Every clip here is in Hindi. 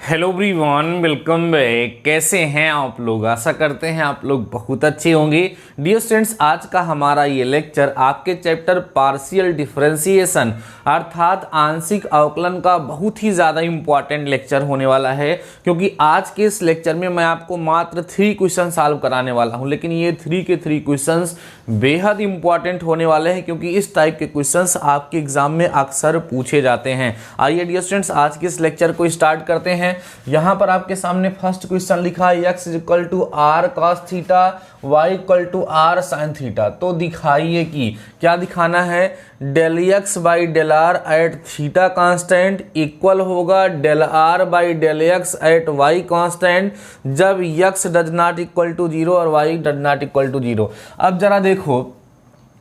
Hello everyone, welcome back. कैसे हैं आप लोग? आशा करते हैं आप लोग बहुत अच्छे होंगे। डियर स्टूडेंट्स, आज का हमारा ये लेक्चर आपके चैप्टर पार्शियल डिफरेंशिएशन अर्थात आंशिक अवकलन का बहुत ही ज़्यादा इम्पॉर्टेंट लेक्चर होने वाला है, क्योंकि आज के इस लेक्चर में मैं आपको मात्र 3 क्वेश्चन सॉल्व कराने वाला हूं। लेकिन ये 3 के 3 क्वेश्चंस बेहद इंपॉर्टेंट होने वाले हैं, क्योंकि इस टाइप के क्वेश्चंस आपके एग्जाम में अक्सर पूछे जाते हैं। आइए डियर स्टूडेंट्स, आज के इस लेक्चर को स्टार्ट करते हैं। यहां पर आपके सामने फर्स्ट क्वेश्चन लिखा है x equal to r cos theta, y equal to r sine theta. तो दिखाइए कि क्या दिखाना है, del x by del r at theta constant equal होगा del r by del x at y constant जब x does not equal to 0 और y does not equal to 0। अब जरा देखो,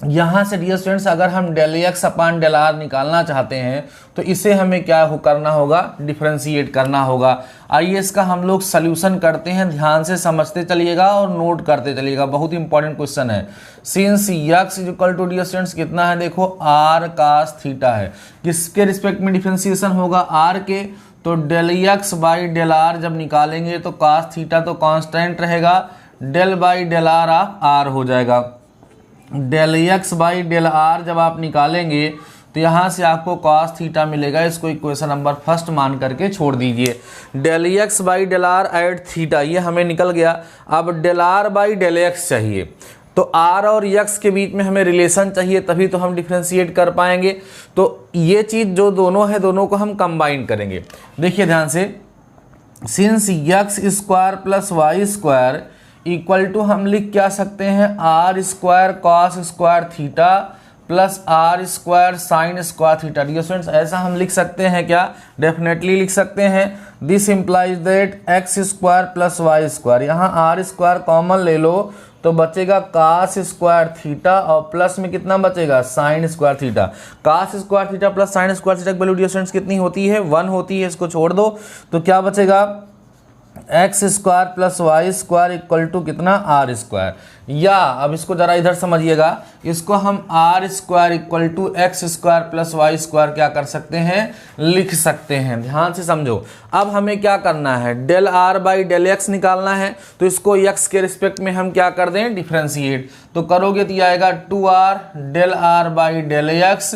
यहाँ से डियर स्टूडेंट्स, अगर हम del x upon del r निकालना चाहते हैं तो इसे हमें क्या करना होगा, डिफरेंशिएट करना होगा। आइए इसका हम लोग सल्यूशन करते हैं, ध्यान से समझते चलिएगा और नोट करते चलिएगा, बहुत इंपॉर्टेंट क्वेश्चन है। Since x is equal to dear students कितना है, देखो आर कास थीटा है, किसके रिस्पेक्ट में डिफरेंशिएशन होगा, आर के। तो del x by del r जब निकालेंगे तो कास थीटा तो कांस्टेंट रहेगा, del by del r of r हो जाएगा। Del x by del r जब आप निकालेंगे तो यहाँ से आपको कॉस थीटा मिलेगा। इसको इक्वेशन नंबर फर्स्ट मान करके छोड़ दीजिए। Del x by del r at theta ये हमें निकल गया। अब del r by del x चाहिए, तो आर और एक्स के बीच में हमें रिलेशन चाहिए, तभी तो हम डिफ्रेंशिएट कर पाएंगे। तो ये चीज़ जो दोनों है, दोनों को हम कंबाइन करेंगे। देखिए ध्यान से, since x square plus y square equal to हम लिख क्या सकते हैं, r square cos square theta plus r square sine square theta. Dear students, ऐसा हम लिख सकते हैं क्या? डेफिनेटली लिख सकते हैं। This implies that x square plus y square, यहाँ आर स्क्वायर कॉमन ले लो तो बचेगा कास स्क्वायर थीटा और प्लस में कितना बचेगा, sine square theta. Cos square theta plus sine square theta की वैल्यू डियर स्टूडेंट्स कितनी होती है, 1 होती है। इसको छोड़ दो तो क्या बचेगा, x square plus y square equal to कितना, आर स्क्वायर। या अब इसको जरा इधर समझिएगा, इसको हम r square equal to x square plus y square क्या कर सकते हैं, लिख सकते हैं। ध्यान से समझो। अब हमें क्या करना है, del r by del x निकालना है, तो इसको एक्स के रिस्पेक्ट में हम क्या कर दें, डिफरेंशिएट। तो करोगे तो ये आएगा 2r del r by del x.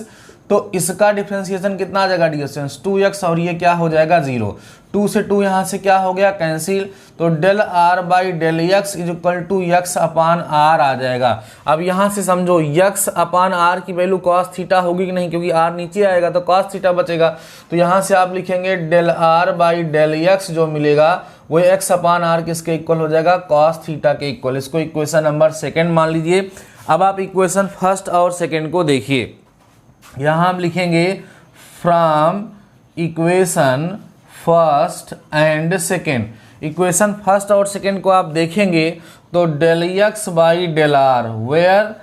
तो इसका डिफरेंशिएशन कितना आ जाएगा डियर स्टूडेंट्स, 2x, और ये क्या हो जाएगा 0। 2 से 2 यहाँ से क्या हो गया, कैंसिल। तो del r by del x is equal to x upon r आ जाएगा। अब यहाँ से समझो, एक्स अपान आर की वैल्यू कॉस थीटा होगी कि नहीं, क्योंकि आर नीचे आएगा तो कॉस थीटा बचेगा। तो यहाँ से आप लिखेंगे del r by del x जो मिलेगा वो एक्स अपान आर किसके इक्वल हो जाएगा, कॉस थीटा के इक्वल। इसको इक्वेशन नंबर 2 मान लीजिए। अब आप इक्वेशन फर्स्ट और सेकेंड को देखिए। यहाँ हम लिखेंगे from equation first and second. Equation first और सेकेंड को आप देखेंगे तो del x by del r where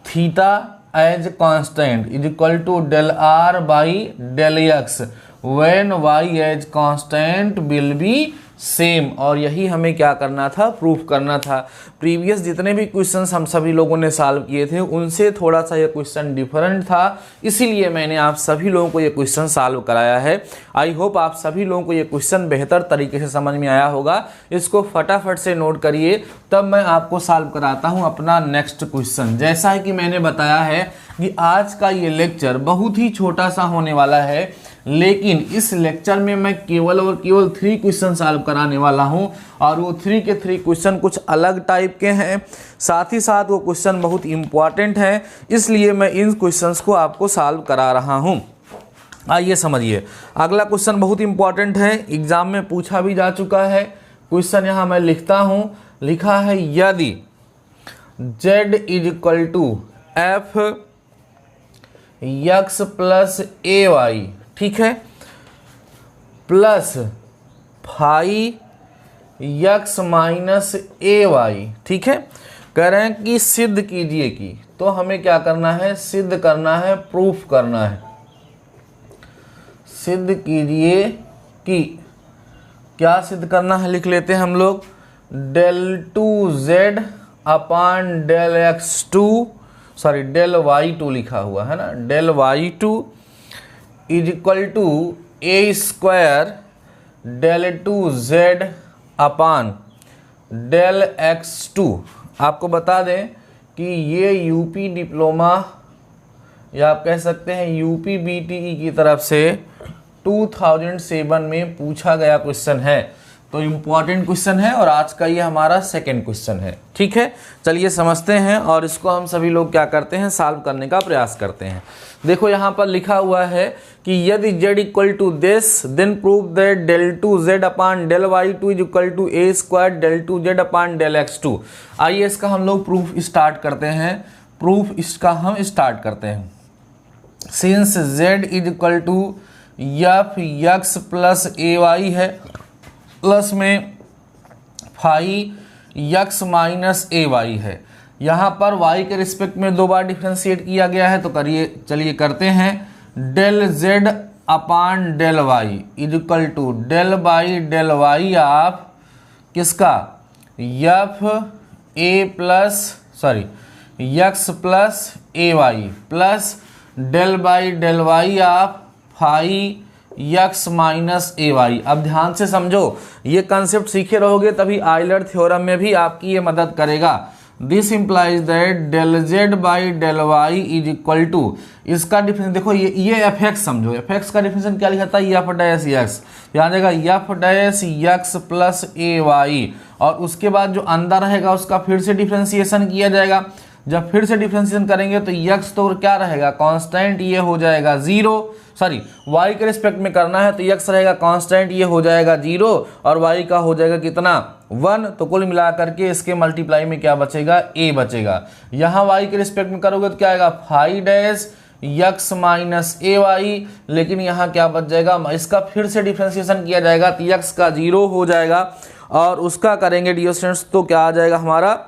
theta as constant is equal to del r by del x when y as constant will be same. और यही हमें क्या करना था, प्रूफ करना था। प्रीवियस जितने भी क्वेश्चंस हम सभी लोगों ने सॉल्व किए थे उनसे थोड़ा सा ये क्वेश्चन डिफरेंट था, इसीलिए मैंने आप सभी लोगों को ये क्वेश्चन सॉल्व कराया है। आई होप आप सभी लोगों को ये क्वेश्चन बेहतर तरीके से समझ में आया होगा। इसको फटाफट से नोट करिए, तब मैं आपको सॉल्व कराता हूँ अपना नेक्स्ट क्वेश्चन। जैसा है कि मैंने बताया है कि आज का ये लेक्चर बहुत ही छोटा सा होने वाला है, लेकिन इस लेक्चर में मैं केवल और केवल 3 क्वेश्चन सॉल्व कराने वाला हूं, और वो 3 के 3 क्वेश्चन कुछ अलग टाइप के हैं, साथ ही साथ वो क्वेश्चन बहुत इंपॉर्टेंट हैं, इसलिए मैं इन क्वेश्चंस को आपको सॉल्व करा रहा हूं। आइए समझिए। अगला क्वेश्चन बहुत इंपॉर्टेंट है, एग्जाम में पूछा भी जा चुका है। क्वेश्चन यहाँ मैं लिखता हूँ, लिखा है यदि z is equal to f x plus a y, ठीक है, plus phi x minus a y, ठीक है, कह रहे हैं कि सिद्ध कीजिए कि, तो हमें क्या करना है, सिद्ध करना है, प्रूफ करना है। सिद्ध कीजिए कि, क्या सिद्ध करना है लिख लेते हैं हम लोग, del 2z upon del x2, sorry del y2 लिखा हुआ है ना, del y2 is equal to a square del 2z upon del x2। आपको बता दें कि ये यूपी डिप्लोमा या आप कह सकते हैं यूपी बीटीई की तरफ से 2007 में पूछा गया क्वेश्चन है, तो इम्पॉर्टेंट क्वेश्चन है और आज का ये हमारा सेकंड क्वेश्चन है। ठीक है, चलिए समझते हैं और इसको हम सभी लोग क्या करते हैं, सॉल्व करने का प्रयास करते हैं। देखो यहाँ पर लिखा हुआ है कि यदि z equal to this then prove that del 2z upon del y2 is equal to a square del 2z upon del x2। आइए इसका हम लोग प्रूफ स्टार्ट करते हैं। प्रूफ इसका हम स्टार्ट करते हैं। Since z is equal to f x plus a y है, प्लस में phi x minus a y है। यहाँ पर y के रिस्पेक्ट में दो बार डिफ्रेंशिएट किया गया है, तो करिए, चलिए करते हैं। Del z upon del y is equal to del by del y of किसका, f a plus x plus a y plus del by del y of phi x minus a y. अब ध्यान से समझो, ये कंसेप्ट सीखे रहोगे तभी आइलर थ्योरम में भी आपकी ये मदद करेगा। This implies that del z by del y is equal to, इसका डिफरेंस देखो, ये एफ एक्स समझो, एफ एक्स का डिफरेंस क्या लिखा था, एफ डैश एक्स, यहाँ देगा f dash x plus a y, और उसके बाद जो अंदर रहेगा उसका फिर से डिफ्रेंसिएशन किया जाएगा। जब फिर से डिफ्रेंसिएशन करेंगे तो यक्स तो क्या रहेगा, कांस्टेंट, ये हो जाएगा जीरो, वाई के रिस्पेक्ट में करना है तो यक्स रहेगा कांस्टेंट, ये हो जाएगा जीरो, और वाई का हो जाएगा कितना, 1। तो कुल मिला करके इसके मल्टीप्लाई में क्या बचेगा, ए बचेगा। यहाँ वाई के रिस्पेक्ट में करोगे तो क्या आएगा, phi dash x minus a Y, लेकिन यहाँ क्या बच जाएगा, इसका फिर से डिफ्रेंसिएशन किया जाएगा तो यक्स का जीरो हो जाएगा, और उसका करेंगे डियर स्टूडेंट्स तो क्या आ जाएगा हमारा,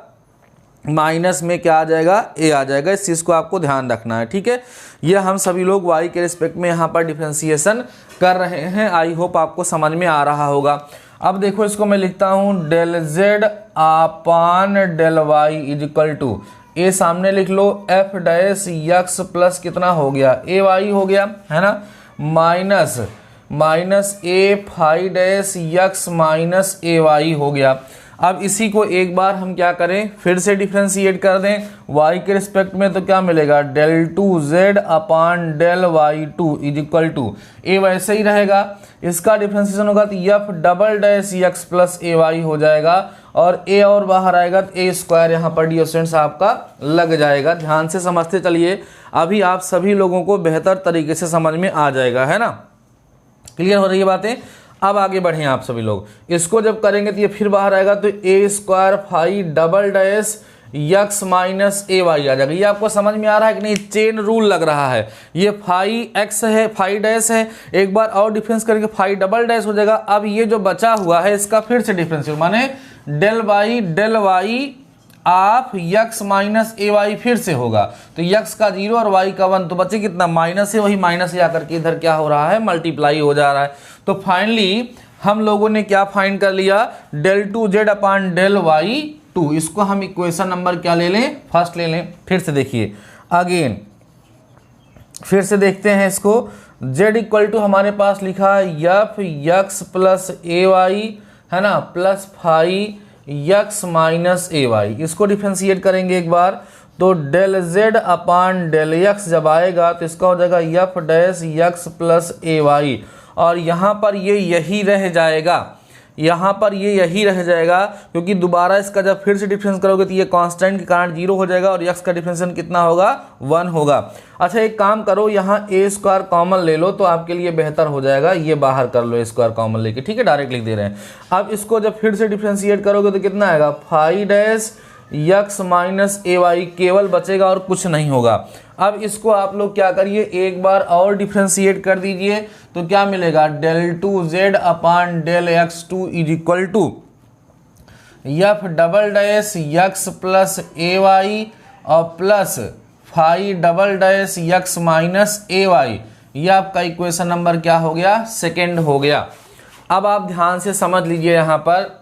माइनस में क्या आ जाएगा, ए आ जाएगा। इस चीज़ को आपको ध्यान रखना है। ठीक है, ये हम सभी लोग वाई के रिस्पेक्ट में यहाँ पर डिफ्रेंसिएशन कर रहे हैं। आई होप आपको समझ में आ रहा होगा। अब देखो इसको मैं लिखता हूँ del z upon del y is equal to, a सामने लिख लो, एफ डैश यक्स प्लस कितना हो गया, ए वाई हो गया है ना, minus a phi dash x minus a y हो गया। अब इसी को एक बार हम क्या करें, फिर से डिफ्रेंशिएट कर दें y के रिस्पेक्ट में, तो क्या मिलेगा, del 2z upon del y2 is equal to, a वैसे ही रहेगा, इसका डिफ्रेंशिएशन होगा तो f double dash x plus a y हो जाएगा, और ए और बाहर आएगा तो ए स्क्वायर यहाँ पर डियर स्टूडेंट्स आपका लग जाएगा। ध्यान से समझते चलिए, अभी आप सभी लोगों को बेहतर तरीके से समझ में आ जाएगा, है ना, क्लियर हो रही है बातें। अब आगे बढ़ें आप सभी लोग, इसको जब करेंगे तो ये फिर बाहर आएगा तो a square phi double dash x minus a y आ जाएगा। ये आपको समझ में आ रहा है कि नहीं, चेन रूल लग रहा है। ये फाई एक्स है, फाई डैश है, एक बार और डिफरेंस करके फाई डबल डैश हो जाएगा। अब ये जो बचा हुआ है इसका फिर से डिफरेंस माने डेल बाई डेल वाई आप यक्स माइनस ए वाई फिर से होगा, तो यक्स का 0 और वाई का 1, तो बचे कितना, माइनस है, वही माइनस से आकर के इधर क्या हो रहा है, मल्टीप्लाई हो जा रहा है। तो फाइनली हम लोगों ने क्या फाइंड कर लिया, del 2z upon del y2। इसको हम इक्वेशन नंबर क्या ले लें, फर्स्ट ले लें। फिर से देखिए अगेन, फिर से देखते हैं इसको। z इक्वल टू हमारे पास लिखा है f x plus a y, है ना, plus phi x minus a y. इसको डिफ्रेंशिएट करेंगे एक बार, तो del z upon del x जब आएगा तो इसका हो जाएगा f dash x plus a y, और यहाँ पर ये यही रह जाएगा, यहाँ पर ये यही रह जाएगा, क्योंकि दोबारा इसका जब फिर से डिफरेंस करोगे तो ये कांस्टेंट के कारण 0 हो जाएगा, और यक्स का डिफरेंशिएशन कितना होगा, 1 होगा। अच्छा एक काम करो, यहाँ ए स्क्वायर कॉमन ले लो तो आपके लिए बेहतर हो जाएगा, ये बाहर कर लो ए स्क्वायर कॉमन लेके, ठीक है, डायरेक्ट लिख दे रहे हैं। अब इसको जब फिर से डिफ्रेंशिएट करोगे तो कितना आएगा, phi dash x minus a Y केवल बचेगा और कुछ नहीं होगा। अब इसको आप लोग क्या करिए, एक बार और डिफ्रेंशिएट कर दीजिए, तो क्या मिलेगा, del 2z upon del x2 is equal to f double dash x plus a y और plus phi double dash x minus a y. ये आपका इक्वेशन नंबर क्या हो गया, सेकेंड हो गया। अब आप ध्यान से समझ लीजिए, यहाँ पर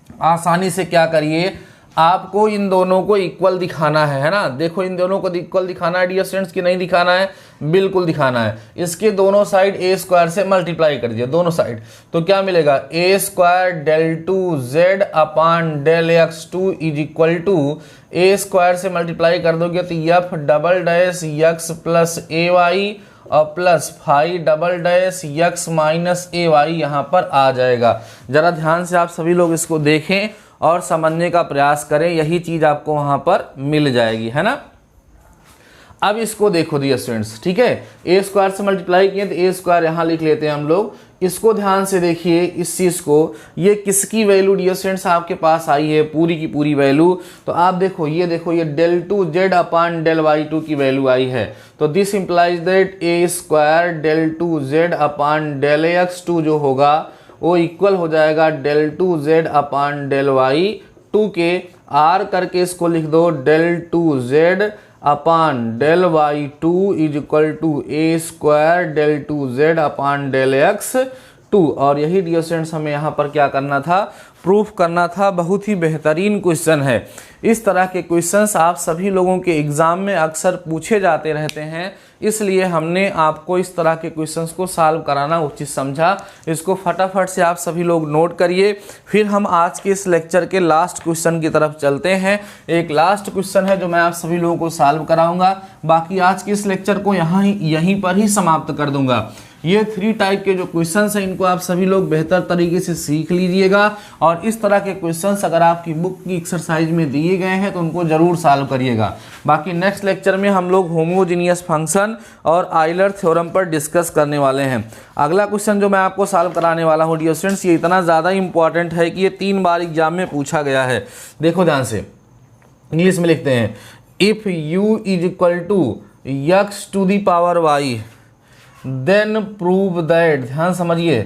आसानी से क्या करिए, आपको इन दोनों को इक्वल दिखाना है ना। देखो इन दोनों को इक्वल दिखाना है डियर स्टूडेंट्स कि नहीं दिखाना है, बिल्कुल दिखाना है। इसके दोनों साइड ए स्क्वायर से मल्टीप्लाई कर दिए दोनों साइड, तो क्या मिलेगा a square del two z upon del x two is equal to a square से मल्टीप्लाई कर दोगे तो f double dash x plus a y और plus five double dash x minus a y यहाँ पर आ जाएगा। जरा ध्यान से आप सभी लोग इसको देखें और समझने का प्रयास करें, यही चीज आपको वहां पर मिल जाएगी, है ना। अब इसको देखो डियर स्टूडेंट्स, ठीक है, ए स्क्वायर से मल्टीप्लाई किए तो ए स्क्वायर यहाँ लिख लेते हैं हम लोग। इसको ध्यान से देखिए इस चीज को, ये किसकी वैल्यू डियर स्टूडेंट्स आपके पास आई है, पूरी की पूरी वैल्यू। तो आप देखो ये del two z upon del y two की वैल्यू आई है। तो this implies that a square del two z upon del x two जो होगा वो इक्वल हो जाएगा del two z upon del y two के। आर करके इसको लिख दो del two z upon del y two is equal to a square del two z upon del x two. और यही डियर स्टूडेंट्स हमें यहाँ पर क्या करना था, प्रूफ करना था। बहुत ही बेहतरीन क्वेश्चन है। इस तरह के क्वेश्चंस आप सभी लोगों के एग्जाम में अक्सर पूछे जाते रहते हैं, इसलिए हमने आपको इस तरह के क्वेश्चंस को सॉल्व कराना उचित समझा। इसको फटाफट से आप सभी लोग नोट करिए। फिर हम आज के इस लेक्चर के लास्ट क्वेश्चन की तरफ चलते हैं। एक लास्ट क्वेश्चन है जो मैं आप सभी लोगों को सॉल्व कराऊंगा, बाकी आज के इस लेक्चर को यहीं पर ही समाप्त कर दूंगा। ये 3 टाइप के जो क्वेश्चंस हैं इनको आप सभी लोग बेहतर तरीके से सीख लीजिएगा, और इस तरह के क्वेश्चंस अगर आपकी बुक की एक्सरसाइज में दिए गए हैं तो उनको जरूर सॉल्व करिएगा। बाकी नेक्स्ट लेक्चर में हम लोग होमोजीनियस फंक्शन और आइलर थ्योरम पर डिस्कस करने वाले हैं। अगला क्वेश्चन जो मैं आपको सॉल्व कराने वाला हूँ डियर स्टूडेंट्स, ये इतना ज़्यादा इंपॉर्टेंट है कि ये 3 बार एग्जाम में पूछा गया है। देखो ध्यान से, इंग्लिश में लिखते हैं if u is equal to x to the power y then prove that, ध्यान समझिए,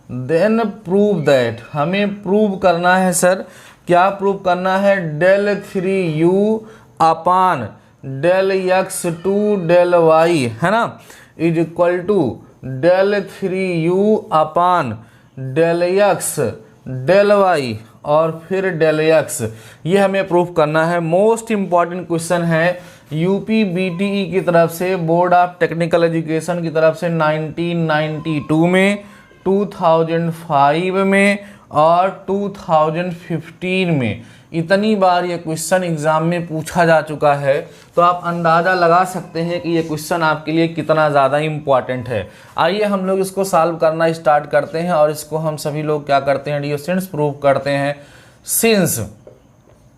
देन प्रूव दैट, हमें प्रूव करना है सर, क्या प्रूव करना है, del 3u upon del x two del y, है ना, is equal to del 3u upon del x del y और फिर डेल एक्स। ये हमें प्रूफ करना है। मोस्ट इंपॉर्टेंट क्वेश्चन है, यूपी बीटीई की तरफ से, बोर्ड ऑफ टेक्निकल एजुकेशन की तरफ से 1992 में, 2005 में और 2015 में इतनी बार ये क्वेश्चन एग्जाम में पूछा जा चुका है। तो आप अंदाज़ा लगा सकते हैं कि ये क्वेश्चन आपके लिए कितना ज़्यादा इम्पॉर्टेंट है। आइए हम लोग इसको सॉल्व करना स्टार्ट करते हैं और इसको हम सभी लोग क्या करते हैं डियर स्टूडेंट्स, प्रूव करते हैं। Since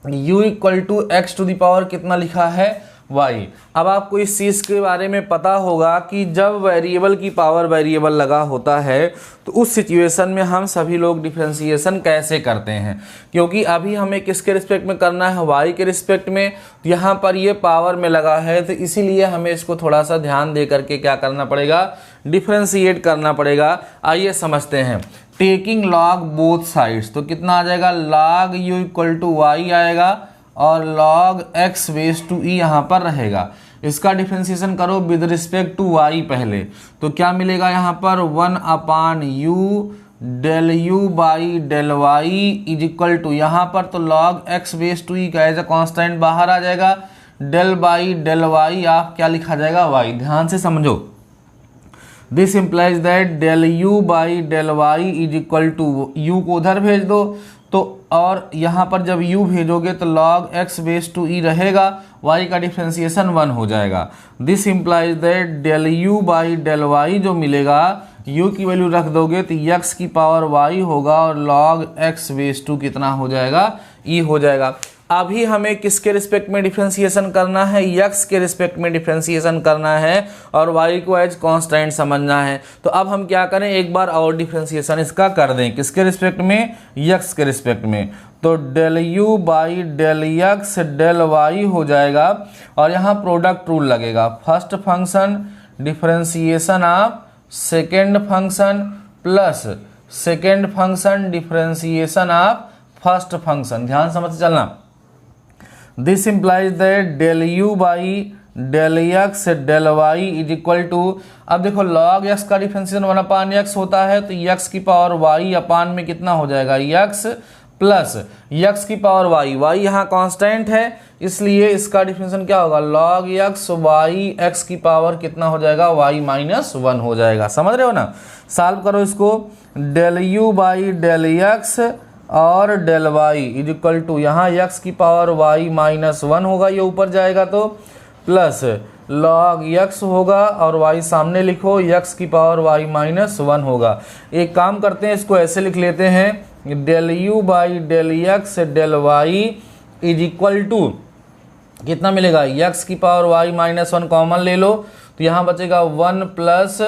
u equal to x to the power कितना लिखा है, y। अब आपको इस चीज़ के बारे में पता होगा कि जब वेरिएबल की पावर वेरिएबल लगा होता है तो उस सिचुएशन में हम सभी लोग डिफरेंशिएशन कैसे करते हैं, क्योंकि अभी हमें किसके रिस्पेक्ट में करना है, y के रिस्पेक्ट में। यहाँ पर ये पावर में लगा है तो इसीलिए हमें इसको थोड़ा सा ध्यान दे करके क्या करना पड़ेगा, डिफरेंशिएट करना पड़ेगा। आइए समझते हैं। टेकिंग लॉग बोथ साइड्स, तो कितना आ जाएगा, log u equal to y आएगा और log x base two e यहाँ पर रहेगा। इसका डिफरेंशिएशन करो विद रिस्पेक्ट टू y पहले, तो क्या मिलेगा यहाँ पर 1 upon u del u by del y is equal to, यहाँ पर तो log x base two e का एज अ कॉन्स्टेंट बाहर आ जाएगा, डेल बाई डेल वाई आप क्या लिखा जाएगा, y। ध्यान से समझो, this implies that del u by del y is equal to, u को उधर भेज दो तो, और यहाँ पर जब u भेजोगे तो log x base two e रहेगा, y का डिफरेंशिएशन 1 हो जाएगा। This implies that del u by del y जो मिलेगा, u की वैल्यू रख दोगे तो x की पावर y होगा और log x बेस टू कितना हो जाएगा, e हो जाएगा। अभी हमें किसके रिस्पेक्ट में डिफरेंशिएशन करना है, x के रिस्पेक्ट में डिफरेंशिएशन करना है और y को एज कांस्टेंट समझना है। तो अब हम क्या करें, एक बार और डिफरेंशिएशन इसका कर दें, किसके रिस्पेक्ट में, x के रिस्पेक्ट में। तो del u by del x del y हो जाएगा और यहाँ प्रोडक्ट रूल लगेगा, first function differentiation of second function plus second function differentiation of first function. ध्यान समझ चलना। This implies that del u by del x del y is equal to, अब देखो log x का डिफरेंशिएशन 1 अपान x होता है तो x की पावर y अपान में कितना हो जाएगा, x प्लस यक्स की पावर वाई, वाई यहाँ कांस्टेंट है इसलिए इसका डिफरेंशियल क्या होगा log x वाई एक्स की पावर कितना हो जाएगा y माइनस 1 हो जाएगा। समझ रहे हो ना। सॉल्व करो इसको, del u by del x और del y is equal to यहाँ x की पावर y माइनस 1 होगा, ये ऊपर जाएगा तो प्लस log x होगा और y सामने लिखो, x की पावर y माइनस 1 होगा। एक काम करते हैं, इसको ऐसे लिख लेते हैं, del u by del x del y is equal to कितना मिलेगा, x की पावर y माइनस 1 कॉमन ले लो तो यहाँ बचेगा 1 प्लस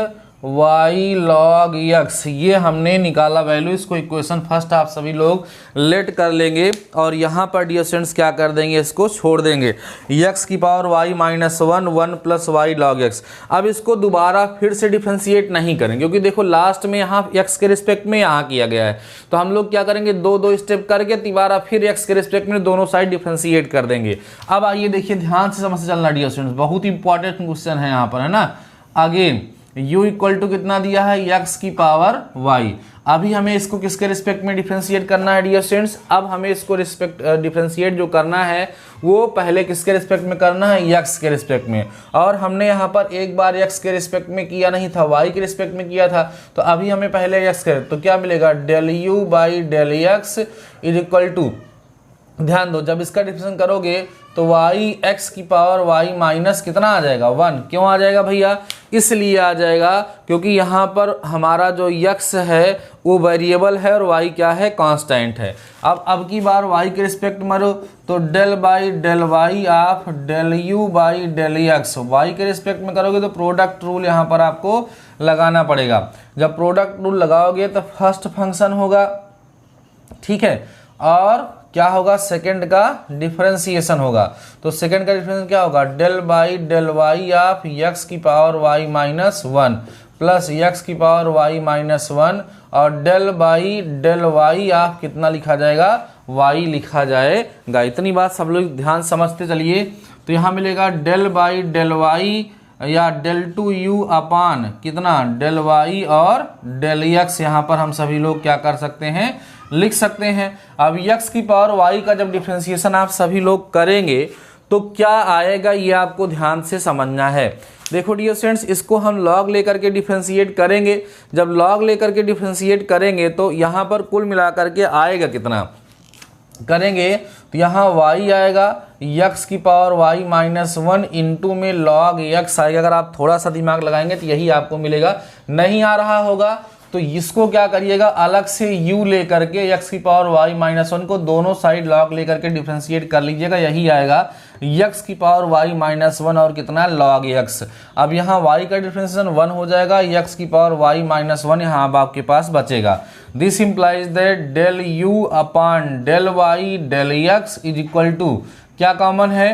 y log x, ये हमने निकाला वैल्यू। इसको इक्वेशन फर्स्ट आप सभी लोग लेट कर लेंगे और यहाँ पर डियर स्टूडेंट्स क्या कर देंगे, इसको छोड़ देंगे, x की power y minus 1 plus y log x। अब इसको दोबारा फिर से डिफ्रेंशिएट नहीं करेंगे क्योंकि देखो लास्ट में यहाँ x के रिस्पेक्ट में यहाँ किया गया है, तो हम लोग क्या करेंगे, दो स्टेप करके दोबारा फिर x के रिस्पेक्ट में दोनों साइड डिफ्रेंशिएट कर देंगे। अब आइए देखिए, ध्यान से समझ चलना डियर स्टूडेंट्स, बहुत इंपॉर्टेंट क्वेश्चन है यहाँ पर, है ना। अगेन u इक्वल टू कितना दिया है, x की पावर y। अभी हमें इसको किसके रिस्पेक्ट में डिफ्रेंशिएट करना है डियर स्टूडेंट्स, अब हमें इसको डिफ्रेंशिएट जो करना है वो पहले किसके रिस्पेक्ट में करना है, x के रिस्पेक्ट में। और हमने यहाँ पर एक बार x के रिस्पेक्ट में किया नहीं था, y के रिस्पेक्ट में किया था, तो अभी हमें पहले x के, तो क्या मिलेगा, del u by del x is equal to, ध्यान दो जब इसका डिफरेंशिएशन करोगे तो y x की पावर y माइनस कितना आ जाएगा, 1। क्यों आ जाएगा भैया, इसलिए आ जाएगा क्योंकि यहाँ पर हमारा जो x है वो वेरिएबल है और y क्या है, कांस्टेंट है। अब की बार y के रिस्पेक्ट मारो तो del by del y of del u by del x, y के रिस्पेक्ट में करोगे तो प्रोडक्ट रूल यहाँ पर आपको लगाना पड़ेगा। जब प्रोडक्ट रूल लगाओगे तो फर्स्ट फंक्शन होगा, ठीक है, और क्या होगा, सेकंड का डिफरेंशिएशन होगा। तो सेकंड का डिफरेंशिएशन क्या होगा, del by del y of x की power y minus 1 plus x की पावर y माइनस 1 और del by del y of कितना लिखा जाएगा, y लिखा जाएगा। इतनी बात सब लोग ध्यान समझते चलिए। तो यहाँ मिलेगा डेल बाई डेल वाई या डेल टू यू अपान कितना, डेल वाई और डेल एक्स, यहाँ पर हम सभी लोग क्या कर सकते हैं, लिख सकते हैं। अब x की पावर y का जब डिफरेंशिएशन आप सभी लोग करेंगे तो क्या आएगा, ये आपको ध्यान से समझना है। देखो डियर स्टूडेंट्स, इसको हम log लेकर के डिफरेंशिएट करेंगे, जब log लेकर के डिफरेंशिएट करेंगे तो यहाँ पर कुल मिलाकर के आएगा कितना करेंगे, तो यहाँ y आएगा x की पावर y माइनस 1 इंटू में log x आएगा। अगर आप थोड़ा सा दिमाग लगाएंगे तो यही आपको मिलेगा। नहीं आ रहा होगा तो इसको क्या करिएगा, अलग से u लेकर के x की पावर y माइनस 1 को दोनों साइड log लेकर के डिफरेंशिएट कर लीजिएगा, यही आएगा x की पावर y माइनस 1 और कितना log x। अब यहाँ y का डिफरेंशिएशन 1 हो जाएगा, x की पावर y माइनस 1 यहाँ अब आपके पास बचेगा। This implies that del u upon del y del x is equal to, क्या कॉमन है,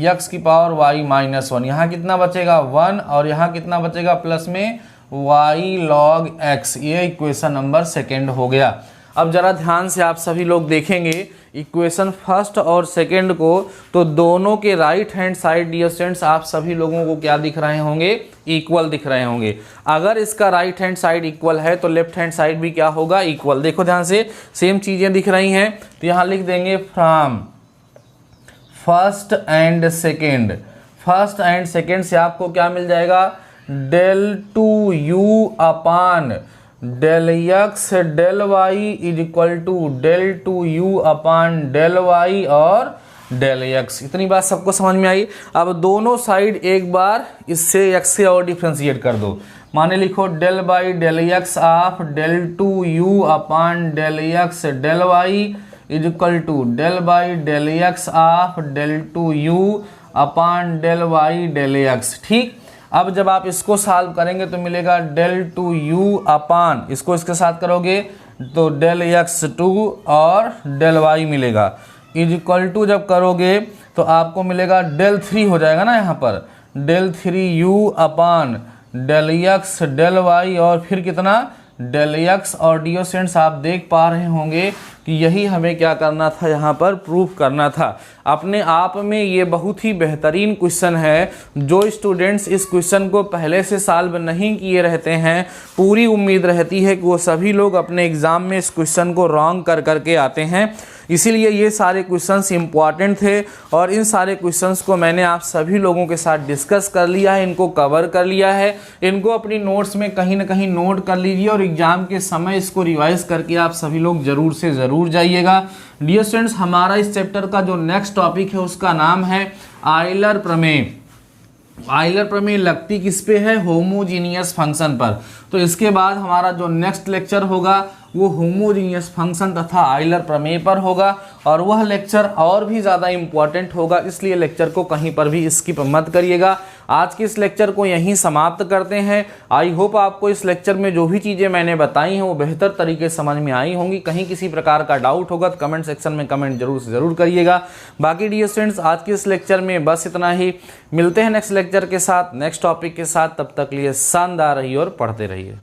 x की पावर y माइनस 1, यहाँ कितना बचेगा 1 और यहाँ कितना बचेगा प्लस में y log x। ये इक्वेशन नंबर सेकेंड हो गया। अब जरा ध्यान से आप सभी लोग देखेंगे इक्वेशन फर्स्ट और सेकेंड को, तो दोनों के right hand side dear students आप सभी लोगों को क्या दिख रहे होंगे, इक्वल दिख रहे होंगे। अगर इसका राइट हैंड साइड इक्वल है तो लेफ्ट हैंड साइड भी क्या होगा, इक्वल। देखो ध्यान से, सेम चीजें दिख रही हैं तो यहाँ लिख देंगे from first and second. First and second से आपको क्या मिल जाएगा, del two u upon del x del y is equal to del two u upon del y और डेल एक्स। इतनी बात सबको समझ में आई। अब दोनों साइड एक बार इससे x से और डिफ्रेंशिएट कर दो, माने लिखो del by del x of del two u upon del x del y is equal to del by del x of del two u upon del y del x. ठीक, अब जब आप इसको सॉल्व करेंगे तो मिलेगा डेल टू यू अपान, इसको इसके साथ करोगे तो डेल एक्स टू और डेल वाई मिलेगा इज इक्वल टू, जब करोगे तो आपको मिलेगा डेल 3 हो जाएगा ना, यहाँ पर del 3 u upon del x del y और फिर कितना डेल एक्स। और डियर स्टूडेंट्स आप देख पा रहे होंगे कि यही हमें क्या करना था, यहाँ पर प्रूफ करना था। अपने आप में ये बहुत ही बेहतरीन क्वेश्चन है। जो स्टूडेंट्स इस क्वेश्चन को पहले से सॉल्व नहीं किए रहते हैं, पूरी उम्मीद रहती है कि वो सभी लोग अपने एग्ज़ाम में इस क्वेश्चन को रॉन्ग कर करके आते हैं। इसीलिए ये सारे क्वेश्चंस इंपॉर्टेंट थे और इन सारे क्वेश्चंस को मैंने आप सभी लोगों के साथ डिस्कस कर लिया है, इनको कवर कर लिया है। इनको अपनी नोट्स में कहीं ना कहीं नोट कर लीजिए और एग्जाम के समय इसको रिवाइज करके आप सभी लोग ज़रूर से ज़रूर जाइएगा। डियर स्टूडेंट्स, हमारा इस चैप्टर का जो नेक्स्ट टॉपिक है उसका नाम है आयलर प्रमेय। आयलर प्रमेय लगती किस पे है? होमोजीनियस फंक्शन पर। तो इसके बाद हमारा जो नेक्स्ट लेक्चर होगा वो होमोजीनियस फंक्शन तथा आयलर प्रमेय पर होगा और वह लेक्चर और भी ज़्यादा इम्पॉर्टेंट होगा, इसलिए लेक्चर को कहीं पर भी स्किप मत करिएगा। आज के इस लेक्चर को यहीं समाप्त करते हैं। आई होप आपको इस लेक्चर में जो भी चीज़ें मैंने बताई हैं वो बेहतर तरीके से समझ में आई होंगी। कहीं किसी प्रकार का डाउट होगा तो कमेंट सेक्शन में कमेंट जरूर से ज़रूर करिएगा। बाकी डियर स्टूडेंट्स, आज के इस लेक्चर में बस इतना ही। मिलते हैं नेक्स्ट लेक्चर के साथ, नेक्स्ट टॉपिक के साथ। तब तक लिए शानदार रहिए और पढ़ते रहिए।